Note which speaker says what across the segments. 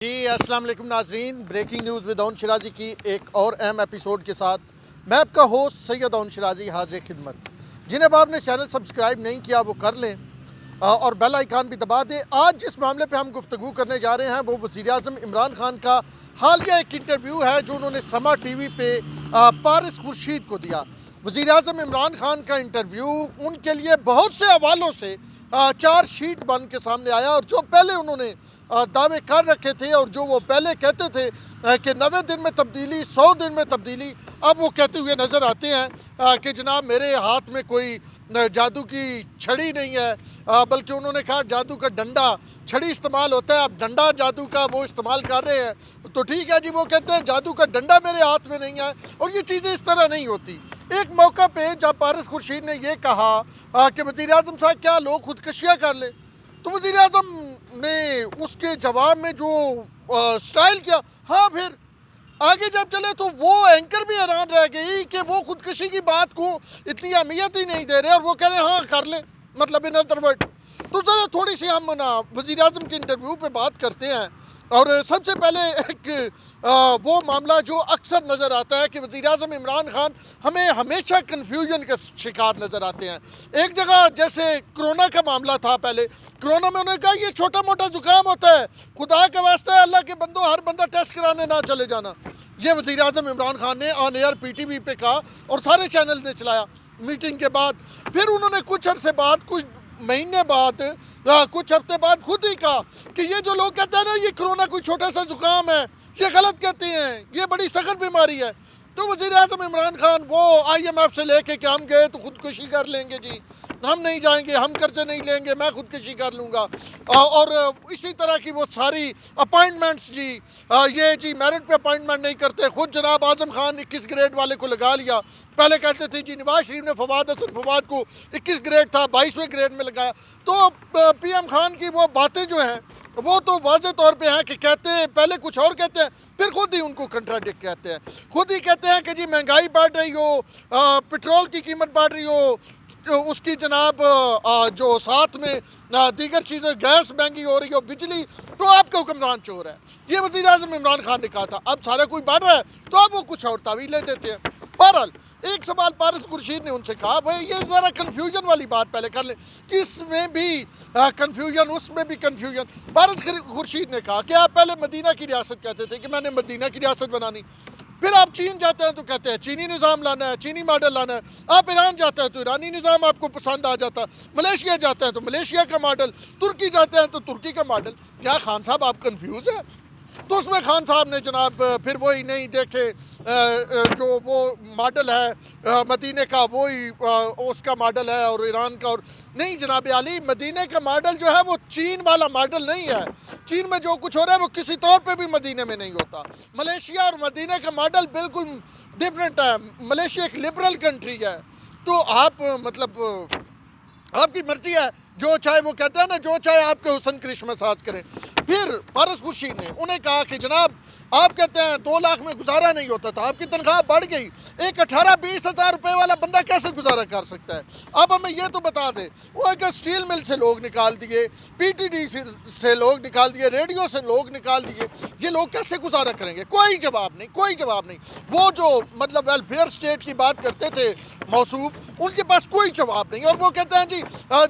Speaker 1: جی السلام علیکم ناظرین، بریکنگ نیوز ود اون شرازی کی ایک اور اہم ایپیسوڈ کے ساتھ میں آپ کا ہوسٹ سید اون شرازی حاضر خدمت۔ جنہیں آپ نے چینل سبسکرائب نہیں کیا وہ کر لیں اور بیل آئیکن بھی دبا دیں۔ آج جس معاملے پہ ہم گفتگو کرنے جا رہے ہیں وہ وزیر اعظم عمران خان کا حالیہ ایک انٹرویو ہے جو انہوں نے سما ٹی وی پہ پارس خورشید کو دیا۔ وزیر اعظم عمران خان کا انٹرویو ان کے لیے بہت سے حوالوں سے چار شیٹ بن کے سامنے آیا، اور جو پہلے انہوں نے دعوے کر رکھے تھے اور جو وہ پہلے کہتے تھے کہ 90 دن میں تبدیلی، 100 دن میں تبدیلی، اب وہ کہتے ہوئے نظر آتے ہیں کہ جناب میرے ہاتھ میں کوئی جادو کی چھڑی نہیں ہے، بلکہ انہوں نے کہا جادو کا ڈنڈا، چھڑی استعمال ہوتا ہے، اب ڈنڈا جادو کا وہ استعمال کر رہے ہیں تو ٹھیک ہے جی۔ وہ کہتے ہیں جادو کا ڈنڈا میرے ہاتھ میں نہیں ہے، اور یہ چیزیں اس طرح نہیں ہوتی۔ ایک موقع پہ جب پارس خورشید نے یہ کہا کہ وزیر اعظم صاحب کیا لوگ خودکشیاں کر لیں، تو وزیر اعظم نے اس کے جواب میں جو سٹائل کیا، ہاں پھر آگے جب چلے تو وہ اینکر بھی حیران رہ گئی کہ وہ خودکشی کی بات کو اتنی اہمیت ہی نہیں دے رہے، اور وہ کہہ رہے ہاں کر لیں، مطلب ان ادر ورڈ۔ تو ذرا تھوڑی سی ہم وزیر اعظم کے انٹرویو پہ بات کرتے ہیں، اور سب سے پہلے ایک وہ معاملہ جو اکثر نظر آتا ہے کہ وزیر اعظم عمران خان ہمیں ہمیشہ کنفیوژن کا شکار نظر آتے ہیں۔ ایک جگہ جیسے کرونا کا معاملہ تھا، پہلے کرونا میں انہوں نے کہا یہ چھوٹا موٹا زکام ہوتا ہے، خدا کا واسطہ ہے اللہ کے بندوں ہر بندہ ٹیسٹ کرانے نہ چلے جانا۔ یہ وزیر اعظم عمران خان نے آن ایئر پی ٹی وی پہ کہا اور سارے چینل نے چلایا میٹنگ کے بعد۔ پھر انہوں نے کچھ عرصے بعد، کچھ مہینے بعد، کچھ ہفتے بعد خود ہی کہا کہ یہ جو لوگ کہتے ہیں نا یہ کرونا کوئی چھوٹا سا زکام ہے، یہ غلط کہتے ہیں، یہ بڑی سخت بیماری ہے۔ تو وزیر اعظم عمران خان وہ آئی ایم ایف سے لے کے کہ ہم گئے تو خودکشی کر لیں گے جی، ہم نہیں جائیں گے، ہم قرضے نہیں لیں گے، میں خودکشی کر لوں گا، اور اسی طرح کی وہ ساری اپائنٹمنٹس جی، یہ جی میرٹ پہ اپائنٹمنٹ نہیں کرتے، خود جناب اعظم خان 21 گریڈ والے کو لگا لیا۔ پہلے کہتے تھے جی نواز شریف نے فواد حسن فواد کو 21 گریڈ تھا 22ویں گریڈ میں لگایا۔ تو پی ایم خان کی وہ باتیں جو ہیں وہ تو واضح طور پہ ہیں کہ کہتے ہیں پہلے کچھ اور کہتے ہیں، پھر خود ہی ان کو کنٹراڈکٹ کہتے ہیں، خود ہی کہتے ہیں کہ جی مہنگائی بڑھ رہی ہو، پٹرول کی قیمت بڑھ رہی ہو، اس کی جناب جو ساتھ میں دیگر چیزیں گیس مہنگی ہو رہی ہو، بجلی، تو آپ کا حکمران چور ہے۔ یہ وزیر اعظم عمران خان نے کہا تھا۔ اب سارا کوئی بڑھ رہا ہے تو اب وہ کچھ اور تعویلیں دیتے ہیں۔ بہرحال ایک سوال پارس خورشید نے ان سے کہا بھائی یہ ذرا کنفیوژن والی بات پہلے کر لیں، کس میں بھی کنفیوژن، اس میں بھی کنفیوژن۔ پارس خورشید نے کہا کہ آپ پہلے مدینہ کی ریاست کہتے تھے کہ میں نے مدینہ کی ریاست بنانی، پھر آپ چین جاتے ہیں تو کہتے ہیں چینی نظام لانا ہے، چینی ماڈل لانا ہے، آپ ایران جاتے ہیں تو ایرانی نظام آپ کو پسند آ جاتا ہے، ملیشیا جاتے ہیں تو ملیشیا کا ماڈل، ترکی جاتے ہیں تو ترکی کا ماڈل۔ کیا خان صاحب آپ کنفیوز ہیں؟ تو اس میں خان صاحب نے جناب پھر وہی نہیں دیکھے جو وہ ماڈل ہے مدینہ کا، وہی اس کا ماڈل ہے، اور ایران کا، اور نہیں جناب عالی، مدینہ کا ماڈل جو ہے وہ چین والا ماڈل نہیں ہے۔ چین میں جو کچھ ہو رہا ہے وہ کسی طور پہ بھی مدینہ میں نہیں ہوتا۔ ملیشیا اور مدینہ کا ماڈل بالکل ڈفرینٹ ہے۔ ملیشیا ایک لبرل کنٹری ہے، تو آپ مطلب آپ کی مرضی ہے، جو چاہے وہ کہتا ہے نا جو چاہے آپ کے حسن کرشمہ ساز کریں۔ پھر پارس خورشید نے انہیں کہا کہ جناب آپ کہتے ہیں 2 لاکھ میں گزارا نہیں ہوتا تھا، آپ کی تنخواہ بڑھ گئی، ایک 18-20 ہزار روپے والا بندہ کیسے گزارا کر سکتا ہے؟ آپ ہمیں یہ تو بتا دیں۔ وہ ایک اسٹیل مل سے لوگ نکال دیے، پی ٹی ڈی سے لوگ نکال دیے، ریڈیو سے لوگ نکال دیے، یہ لوگ کیسے گزارا کریں گے؟ کوئی جواب نہیں، کوئی جواب نہیں۔ وہ جو مطلب ویلفیئر اسٹیٹ کی بات کرتے تھے موصوف، ان کے پاس کوئی جواب نہیں، اور وہ کہتے ہیں جی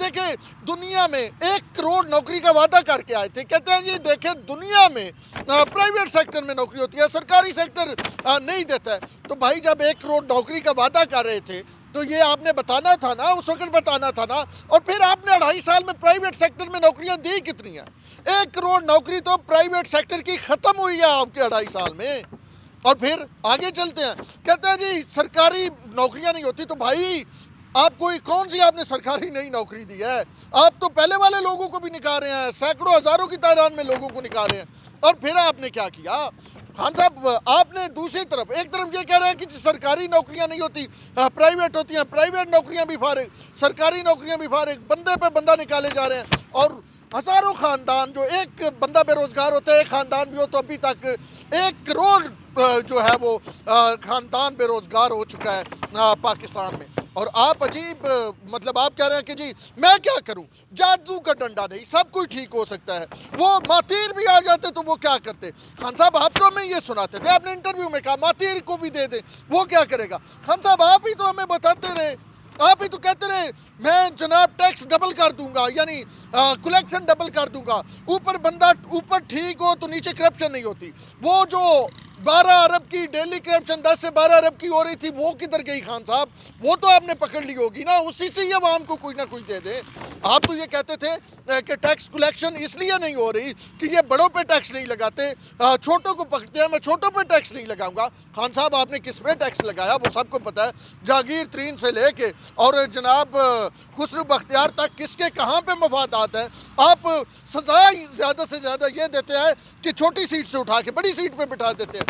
Speaker 1: دیکھیں دنیا میں 1 کروڑ نوکری کا وعدہ کر کے آئے تھے، کہتے ہیں جی دیکھیں دنیا میں پرائیویٹ سیکٹر میں نوکری ہوتی ہے، سرکاری سیکٹر نہیں دیتا ہے۔ تو بھائی جب 1 کروڑ نوکری کا وعدہ کر رہے تھے تو یہ آپ نے بتانا تھا نا، اس وقت بتانا تھا نا، اور پھر آپ نے 2.5 سال میں پرائیویٹ سیکٹر میں نوکریاں دی کتنی ہیں؟ 1 کروڑ نوکری تو پرائیویٹ سیکٹر کی ختم ہوئی ہے آپ کے 2.5 سال میں۔ اور پھر آگے چلتے ہیں، کہتے ہیں جی سرکاری نوکریاں نہیں ہوتی، تو بھائی آپ کوئی کون سی آپ نے سرکاری نئی نوکری دی ہے؟ آپ تو پہلے والے لوگوں کو بھی نکال رہے ہیں، سینکڑوں ہزاروں کی تعداد میں لوگوں کو نکال رہے ہیں۔ اور پھر آپ نے کیا کیا خان صاحب؟ آپ نے دوسری طرف ایک طرف یہ کہہ رہے ہیں کہ سرکاری نوکریاں نہیں ہوتی، پرائیویٹ ہوتی ہیں، پرائیویٹ نوکریاں بھی فارغ، سرکاری نوکریاں بھی فارغ، بندے پہ بندہ نکالے جا رہے ہیں، اور ہزاروں خاندان، جو ایک بندہ بے روزگار ہوتا ہے ایک خاندان بھی ہو تو ابھی تک 1 کروڑ جو ہے وہ خاندان بے روزگار ہو چکا ہے پاکستان میں۔ اور آپ عجیب مطلب آپ کہہ رہے ہیں کہ جی میں کیا کروں، جادو کا ڈنڈا نہیں، سب کچھ ٹھیک ہو سکتا ہے۔ وہ ماتیر بھی آ جاتے تو وہ کیا کرتے؟ خان صاحب آپ تو ہمیں یہ سناتے تھے، آپ نے انٹرویو میں کہا ماتیر کو بھی دے دیں، وہ کیا کرے گا؟ خان صاحب آپ ہی تو ہمیں بتاتے رہے، آپ ہی تو کہتے رہے میں جناب ٹیکس ڈبل کر دوں گا، یعنی کلیکشن ڈبل کر دوں گا، اوپر بندہ اوپر ٹھیک ہو تو نیچے کرپشن نہیں ہوتی۔ وہ جو 12 ارب کی ڈیلی کرپشن 10 سے 12 ارب کی ہو رہی تھی وہ کدھر گئی خان صاحب؟ وہ تو آپ نے پکڑ لی ہوگی نا، اسی سے ہی عوام کو کوئی نہ کوئی دے دے۔ آپ تو یہ کہتے تھے کہ ٹیکس کلیکشن اس لیے نہیں ہو رہی کہ یہ بڑوں پہ ٹیکس نہیں لگاتے، چھوٹوں کو پکڑتے ہیں، میں چھوٹوں پہ ٹیکس نہیں لگاؤں گا۔ خان صاحب آپ نے کس پہ ٹیکس لگایا وہ سب کو پتہ ہے، جاگیر ترین سے لے کے اور جناب خسرو بختیار تک کس کے کہاں پہ مفادات ہیں۔ آپ سزا زیادہ سے زیادہ یہ دیتے ہیں کہ چھوٹی سیٹ سے اٹھا کے بڑی سیٹ پہ بٹھا دیتے ہیں۔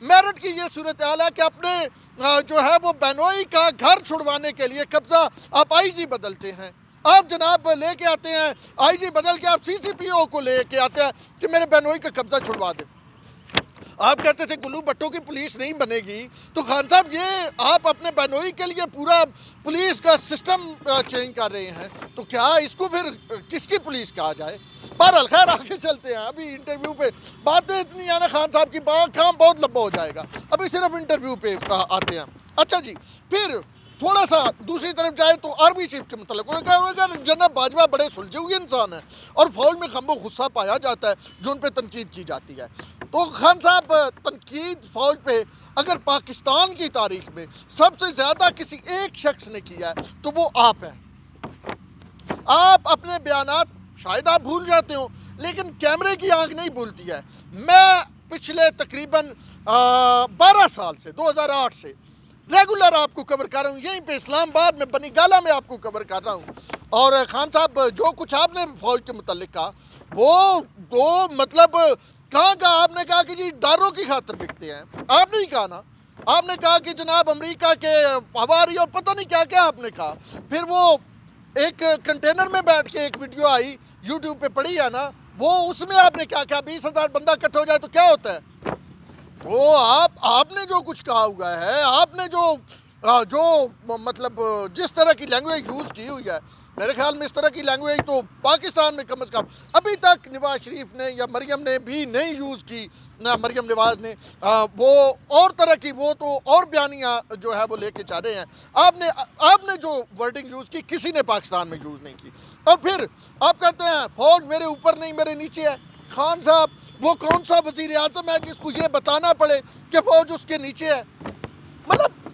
Speaker 1: میرٹھ کی یہ صورتحال ہے کہ اپنے جو ہے وہ بینوئی کا گھر چھڑوانے کے لیے قبضہ آپ آئی جی بدلتے ہیں، آپ جناب لے کے آتے ہیں آئی جی بدل کے، آپ سی سی پی او کو لے کے آتے ہیں کہ میرے بینوئی کا قبضہ چھڑوا دیں۔ آپ کہتے تھے گلو بھٹو کی پولیس نہیں بنے گی، تو خان صاحب یہ آپ اپنے بینوئی کے لیے پورا پولیس کا سسٹم چینج کر رہے ہیں، تو کیا اس کو پھر کس کی پولیس کہا جائے؟ بہرحال خیر آگے چلتے ہیں، ابھی انٹرویو پہ باتیں اتنی ہیں نا خان صاحب کی، کام بہت لمبا ہو جائے گا، ابھی صرف انٹرویو پہ آتے ہیں۔ اچھا جی، پھر تھوڑا سا دوسری طرف جائے تو آرمی چیف کے متعلق انہوں نے کہا کہ جنرل باجوہ بڑے سلجھے ہوئے انسان ہیں اور فوج میں غم و غصہ پایا جاتا ہے جو ان پہ تنقید کی جاتی ہے۔ تو خان صاحب تنقید فوج پہ اگر پاکستان کی تاریخ میں سب سے زیادہ کسی ایک شخص نے کیا ہے تو وہ آپ ہیں۔ آپ اپنے بیانات شاید آپ بھول جاتے ہو لیکن کیمرے کی آنکھ نہیں بھولتی ہے۔ میں پچھلے تقریباً 12 سال سے 2008 سے ریگولر آپ کو کور کر رہا ہوں، یہیں پہ اسلام آباد میں بنی گالہ میں آپ کو کور کر رہا ہوں، اور خان صاحب جو کچھ آپ نے فوج کے متعلق کہا وہ تو مطلب کہاں کہا آپ نے کہا کہ جی ڈالروں کی خاطر بکتے ہیں، آپ نہیں کہا نا، آپ نے کہا کہ جناب امریکہ کے ہواری اور پتہ نہیں کیا کیا آپ نے کہا۔ پھر وہ ایک کنٹینر میں بیٹھ کے ایک ویڈیو آئی یوٹیوب پہ پڑی ہے نا، وہ اس میں آپ نے کیا کہا 20,000 بندہ اکٹھا ہو جائے تو کیا ہوتا ہے؟ تو آپ نے جو کچھ کہا ہوا ہے، آپ نے جو مطلب جس طرح کی لینگویج یوز کی ہوئی ہے، میرے خیال میں اس طرح کی لینگویج تو پاکستان میں کم از کم ابھی تک نواز شریف نے یا مریم نے بھی نہیں یوز کی، نہ مریم نواز نے، وہ اور طرح کی وہ تو اور بیانیاں جو ہے وہ لے کے چاہ رہے ہیں۔ آپ نے جو ورڈنگ یوز کی کسی نے پاکستان میں یوز نہیں کی، اور پھر آپ کہتے ہیں فوج میرے اوپر نہیں میرے نیچے ہے۔ خان صاحب وہ کون سا وزیر اعظم ہے جس کو یہ بتانا پڑے کہ فوج اس کے نیچے ہے؟ مطلب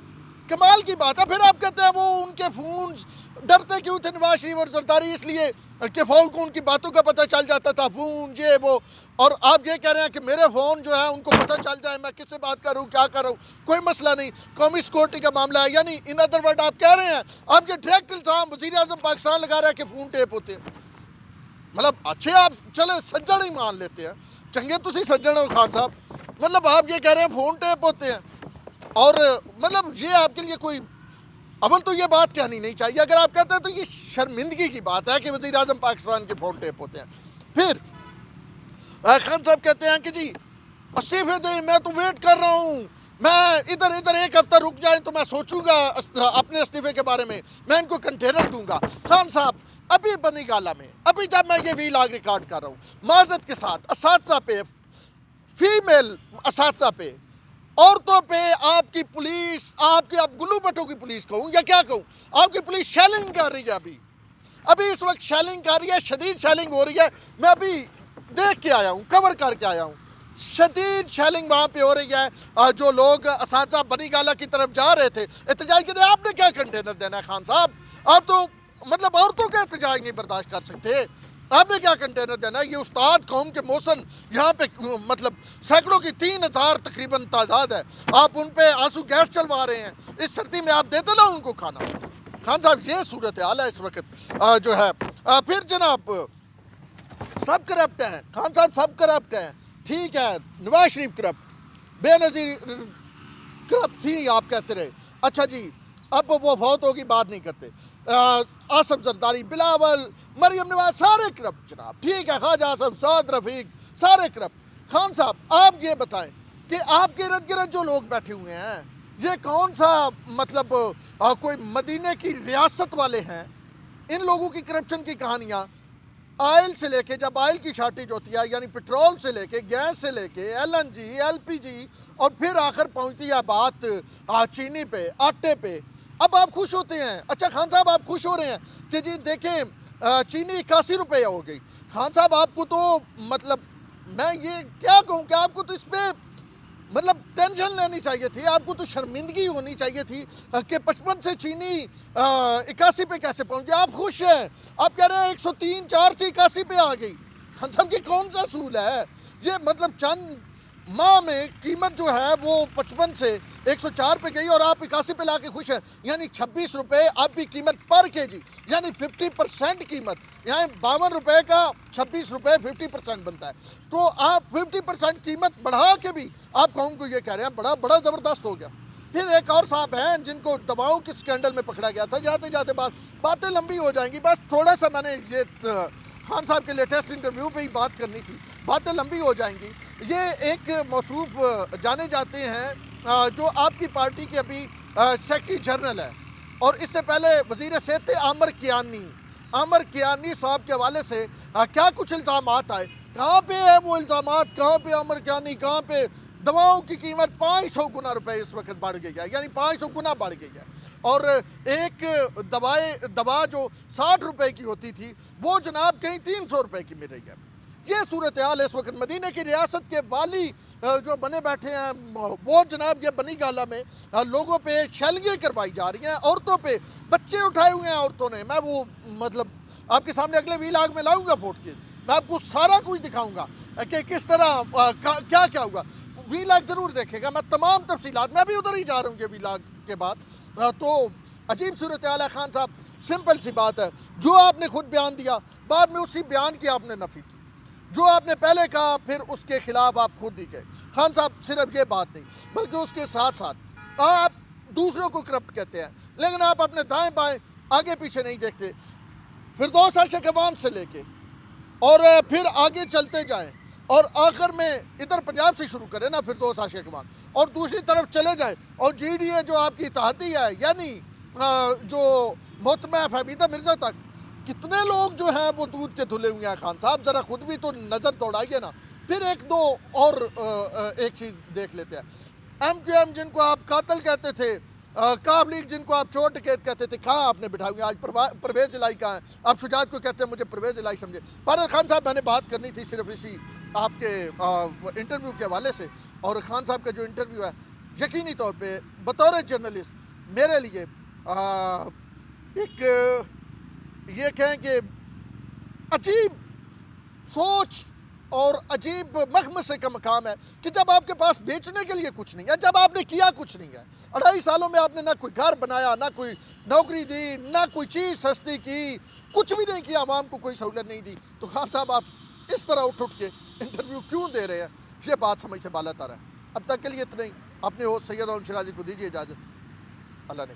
Speaker 1: کمال کی بات ہے۔ پھر آپ کہتے ہیں وہ ان کے فون ڈرتے کیوں تھے نواز شریف اور زرداری؟ اس لیے کہ فوج کو ان کی باتوں کا پتہ چل جاتا تھا، فون یہ وہ، اور آپ یہ کہہ رہے ہیں کہ میرے فون جو ہے ان کو پتہ چل جائے میں کس سے بات کر رہا ہوں کیا کر رہا ہوں، کوئی مسئلہ نہیں، قومی سیکورٹی کا معاملہ ہے۔ یعنی ان ادر ورڈ آپ کہہ رہے ہیں آپ کے ڈائریکٹ الزام وزیر اعظم پاکستان لگا رہا ہے کہ فون ٹیپ ہوتے ہیں۔ مطلب اچھے آپ چلے سجن ہی مان لیتے ہیں، چنگے تسی سجن ہو خان صاحب، مطلب آپ یہ کہہ رہے ہیں فون ٹیپ ہوتے ہیں، اور مطلب یہ آپ کے لیے کوئی اول تو یہ بات کہنی نہیں چاہیے، اگر آپ کہتے ہیں تو یہ شرمندگی کی بات ہے کہ وزیر اعظم پاکستان کے فون ٹیپ ہوتے ہیں۔ پھر خان صاحب کہتے ہیں کہ جی استعفے دیں، میں تو ویٹ کر رہا ہوں، میں ادھر ایک ہفتہ رک جائیں تو میں سوچوں گا اپنے استعفے کے بارے میں ان کو کنٹینر دوں گا۔ خان صاحب ابھی بنی گالہ میں ابھی جب میں یہ ویلاگ ریکارڈ کر رہا ہوں معذرت کے ساتھ اساتذہ پہ، فیمیل اساتذہ پہ، عورتوں پہ آپ کی پولیس، آپ کی اب گلو بھٹو کی پولیس کہوں یا کیا کہوں، آپ کی پولیس شیلنگ کر رہی ہے، ابھی اس وقت شیلنگ کر رہی ہے، شدید شیلنگ ہو رہی ہے۔ میں ابھی دیکھ کے آیا ہوں، کور کر کے آیا ہوں، شدید شیلنگ وہاں پہ ہو رہی ہے۔ جو لوگ اساتذہ بنی گالہ کی طرف جا رہے تھے احتجاج کے لیے، آپ نے کیا کنٹینر دینا ہے خان صاحب؟ آپ تو مطلب عورتوں کا احتجاج نہیں برداشت کر سکتے، آپ نے کیا کنٹینر دینا ہے؟ یہ استاد قوم کے محسن یہاں پہ مطلب سینکڑوں کی 3,000 تقریباً تعداد ہے، آپ ان پہ آنسو گیس چلوا رہے ہیں، اس سردی میں آپ دیتے نا ان کو کھانا۔ خان صاحب یہ صورتحال ہے اس وقت جو ہے۔ پھر جناب سب کرپٹ ہیں خان صاحب، سب کرپٹ ہیں، ٹھیک ہے، نواز شریف کرپٹ، بے نظیر کرپٹ تھی آپ کہتے رہے، اچھا جی اب وہ فوت ہوگی بات نہیں کرتے، آصف زرداری، بلاول، مریم نواز سارے کرپٹ جناب، ٹھیک ہے، خواجہ آصف، سعد رفیق سارے کرپٹ۔ خان صاحب آپ یہ بتائیں کہ آپ کے ارد گرد جو لوگ بیٹھے ہوئے ہیں یہ کون سا مطلب کوئی مدینے کی ریاست والے ہیں؟ ان لوگوں کی کرپشن کی کہانیاں آئل سے لے کے، جب آئل کی شارٹیج ہوتی ہے یعنی پٹرول سے لے کے، گیس سے لے کے، LNG LPG، اور پھر آخر پہنچتی ہے بات چینی پہ، آٹے پہ۔ اب آپ خوش ہوتے ہیں، اچھا خان صاحب آپ خوش ہو رہے ہیں کہ جی دیکھیں چینی 81 روپے ہو گئی۔ خان صاحب آپ کو تو مطلب میں یہ کیا کہوں کہ آپ کو تو اس پہ مطلب ٹینشن لینی چاہیے تھی، آپ کو تو شرمندگی ہونی چاہیے تھی کہ 55 سے چینی 81 پہ کیسے پہنچ گیا۔ آپ خوش ہیں، آپ کہہ رہے ہیں 103 4 سے 81 پہ آ گئی۔ خان صاحب کی کون سا اصول ہے یہ؟ مطلب چند ماہ میں قیمت جو ہے وہ 55 سے 104 پہ گئی اور آپ 81 پہ لا کے خوش ہیں، یعنی 26 روپے اب بھی قیمت پر KG، یعنی 50% قیمت، یعنی 52 روپے کا 26 روپے 50% بنتا ہے۔ تو آپ 50% قیمت بڑھا کے بھی آپ قوم کو یہ کہہ رہے ہیں، بڑا زبردست ہو گیا۔ پھر ایک اور صاحب ہیں جن کو دواؤں کے سکینڈل میں پکڑا گیا تھا، جاتے جاتے باتیں لمبی ہو جائیں گی، بس تھوڑا سا میں نے یہ خان صاحب کے لیٹسٹ انٹرویو پہ ہی بات کرنی تھی، باتیں لمبی ہو جائیں گی۔ یہ ایک موصوف جانے جاتے ہیں جو آپ کی پارٹی کے ابھی سیکرٹری جنرل ہے، اور اس سے پہلے وزیر صحت تھے عامر کیانی صاحب کے حوالے سے کیا کچھ الزامات آئے، کہاں پہ ہے وہ الزامات، کہاں پہ عامر کیانی، کہاں پہ دواؤں کی قیمت 500 گنا روپے اس وقت بڑھ گئی ہے، یعنی 500 گنا بڑھ گئی ہے، اور ایک دوا جو 60 روپے کی ہوتی تھی وہ جناب کہیں 300 روپے کی مل رہی ہے۔ یہ صورتحال اس وقت مدینہ کی ریاست کے والی جو بنے بیٹھے ہیں وہ جناب یہ بنی گالہ میں لوگوں پہ شیلنگیں کروائی جا رہی ہیں، عورتوں پہ بچے اٹھائے ہوئے ہیں عورتوں نے۔ میں وہ مطلب آپ کے سامنے اگلے ویلاگ میں لاؤں گا فوٹ کے، میں آپ کو سارا کچھ دکھاؤں گا کہ کس طرح کیا ہوا۔ ویلاگ ضرور دیکھے گا، میں تمام تفصیلات، میں بھی ادھر ہی جا رہا ہوں یہ ویلاگ کے بعد۔ تو عجیب صورتحال ہے خان صاحب، سمپل سی بات ہے، جو آپ نے خود بیان دیا بعد میں اسی بیان کی آپ نے نفی کی، جو آپ نے پہلے کہا پھر اس کے خلاف آپ خود ہی گئے۔ خان صاحب صرف یہ بات نہیں بلکہ اس کے ساتھ ساتھ آپ دوسروں کو کرپٹ کہتے ہیں، لیکن آپ اپنے دائیں بائیں آگے پیچھے نہیں دیکھتے۔ فردوس عاشق اعوان سے لے کے اور پھر آگے چلتے جائیں اور آخر میں ادھر پنجاب سے شروع کریں نا فردوس عاشق اعوان، اور دوسری طرف چلے جائیں اور GDA جو آپ کی اتحادی ہے یعنی جو محتمہ حمیدہ مرزا تک، کتنے لوگ جو ہیں وہ دودھ کے دھلے ہوئے ہیں۔ خان صاحب ذرا خود بھی تو نظر دوڑائیے نا۔ پھر ایک دو اور ایک چیز دیکھ لیتے ہیں، MQM جن کو آپ قاتل کہتے تھے، کاب لیگ جن کو آپ چور ڈکیت کہتے تھے، کہاں آپ نے بٹھائی ہوئی؟ آج پرویز الہی کہاں ہے؟ آپ شجاعت کو کہتے ہیں، مجھے پرویز الہی سمجھے۔ پر خان صاحب میں نے بات کرنی تھی صرف اسی آپ کے انٹرویو کے حوالے سے، اور خان صاحب کا جو انٹرویو ہے یقینی طور پہ بطور جرنلسٹ میرے لیے ایک یہ کہیں کہ عجیب سوچ اور عجیب مخمصے کا مقام ہے کہ جب آپ کے پاس بیچنے کے لیے کچھ نہیں ہے، جب آپ نے کیا کچھ نہیں ہے، 2.5 سالوں میں آپ نے نہ کوئی گھر بنایا، نہ کوئی نوکری دی، نہ کوئی چیز سستی کی، کچھ بھی نہیں کیا، عوام کو کوئی سہولت نہیں دی، تو خان صاحب آپ اس طرح اٹھ کے انٹرویو کیوں دے رہے ہیں؟ یہ بات سمجھ سے بالا تر ہے۔ اب تک کے لیے اتنا ہی، اپنے ہوسٹ سید اون شیرازی کو دیجیے اجازت، اللہ نے